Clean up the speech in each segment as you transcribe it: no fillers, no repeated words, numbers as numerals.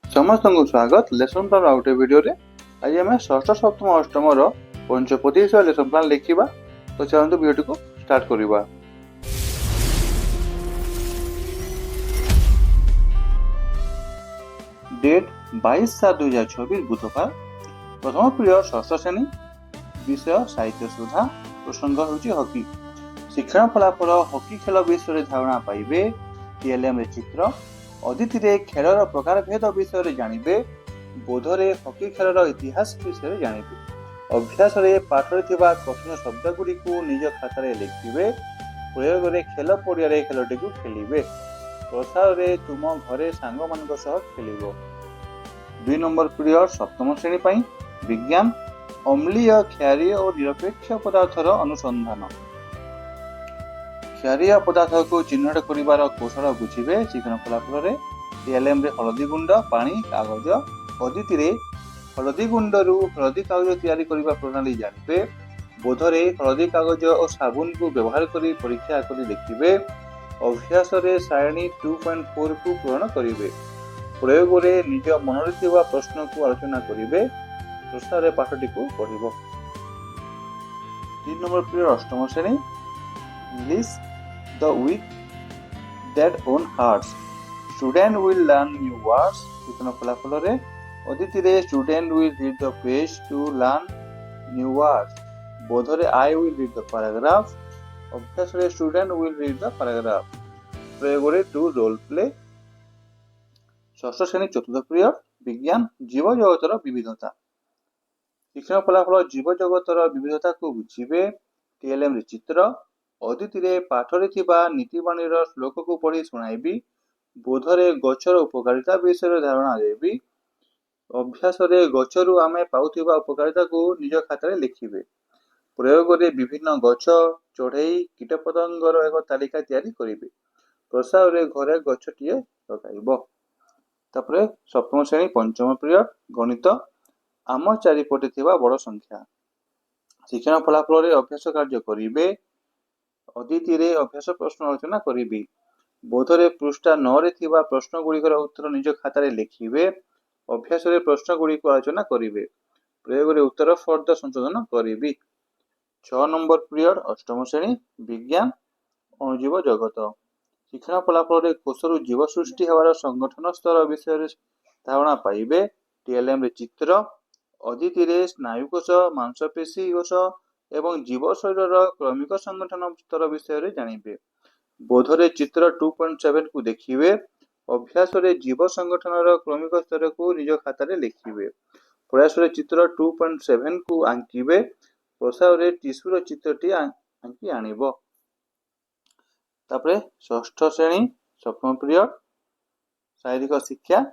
समस्त को स्वागत लेसन प्लान आउ गोटे वीडियो रे। आज आम षष्ठ सप्तम अष्टम पंचपदी विषय लेसन प्लान लिखा। तो चलते वीडियो को स्टार्ट करवा। डेट 22/7/2024 बुधवार। प्रथम पीरियड षष्ठ श्रेणी। विषय साहित्य सुधा। प्रसंग होची हॉकी। शिक्षण फलाफल हॉकी खेल विषय धारणा पाइबे। टीएलएम चित्र। अदिति रे खेलर प्रकार भेद विषय जानिबे। बोधरे हॉकी खेलर इतिहास विषय जानिबे। अभ्यास रे पाठ रे थिबा कठिन शब्द गुडी को निज खाता रे लिखिबे। प्रयोग रे खेल पड़िया रे खेलटी को खेलिबे। प्रसार रे तुम घरे सांग मानक सह खेलिबो। 2 नंबर पीरियड सप्तम श्रेणी पई विज्ञान। अम्लीय क्षारीय और निरपेक्ष पदार्थर अनुसंधान। क्षारीय पदार्थ को चिन्हट करिवार कौशल बुझिबे। शिक्षण फलाफल रे टीएलएम रे हलदी गुंड पानी कागज। अदिति रे हलदी गुंड रु हलदी कागज तैयारी करिवा प्रणाली जानिबे। बोधरे हलदी कागज और साबुन को व्यवहार करी परीक्षा करी देखिबे। अभ्यास रे सारणी 2.4 को पूर्ण करिवे। प्रयोग रे निज मन रे थिबा प्रश्न को आलोचना करिवे। प्रसार रे पाठटी को पढिबो। 3 नंबर पीरियड अष्टम श्रेणी English. The weak that own hearts. Student will learn new words. शिक्षण फलाफल रे अदिति रे student will read the page to learn new words. बोध रे I will read the paragraph. अभ्यास रे student will read the paragraph. प्रयोग रे to role play. षष्ठ श्रेणी चतुर्थ पीरियड विज्ञान। जीव जगतर विविधता। शिक्षण फलाफल जीव जगतर विविधता को बुझिबे। टीएलएम रे चित्र। अदिति रे पाठ रे थिबा नीतिबाणी रो श्लोक को पढ़ी सुनाइबी। बोधरे गछर उपकारिता विषय धारणा देबी। अभ्यास रे गछरु आमे पाउथिबा उपकारिता को निज खाता रे लिखिबे। प्रयोग रे विभिन्न गछ चढ़ई कीटपतंगर एक तालिका तैयारी करिबे। प्रसार रे घरे गछटिए लगाइबो। तापरे सप्तम श्रेणी पंचम पीरियड गणित। आम चारिपटे थिबा बड़ संख्या। शिक्षण फलाफल रे अभ्यास कार्य करिबे। अदिति रे अभ्यास प्रश्न रचना करिबी। बोधरे पृष्ठा 9 रे थिबा प्रश्न गुड़िकर उत्तर निज खाता रे लिखिबे। अभ्यास रे प्रश्न गुड़िक आलोचना करिबे। प्रयोग रे उत्तर फर्द संशोधन करिबी। 6 नंबर पीरियड अष्टम श्रेणी विज्ञान। अणुजीव जगत। शिक्षण फलाफल रे कोषरु जीव सृष्टि हेबार संगठन स्तर विषय धारणा पाइबे। टीएलएम रे चित्र। अदिति रे स्नायुकोष मांसपेशी कोष एवं जीव शरीर क्रमिक संगठन स्तर विषय जानिबे। बोधरे चित्र 2.7 को देखिबे। अभ्यास रे जीव संगठन क्रमिक स्तर को निज खाता रे लिखिबे। प्रयास रे चित्र 2.7 को आंकिबे। प्रसार रे टिश्यू रो चित्रटी आंकी आनिबो। तापरे षष्ठ श्रेणी सप्तम पीरियड शारीरिक शिक्षा।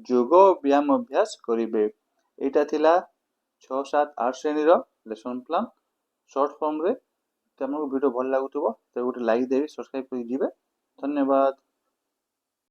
योग व्यायाम अभ्यास करिबे। एटा थिला 6 7 8 श्रेणी रो लेसन प्लान शॉर्ट फॉर्म रे। तुमको वीडियो भल लागुथबो तो गोटे लाइक देबी, सब्सक्राइब कर दिबे। धन्यवाद।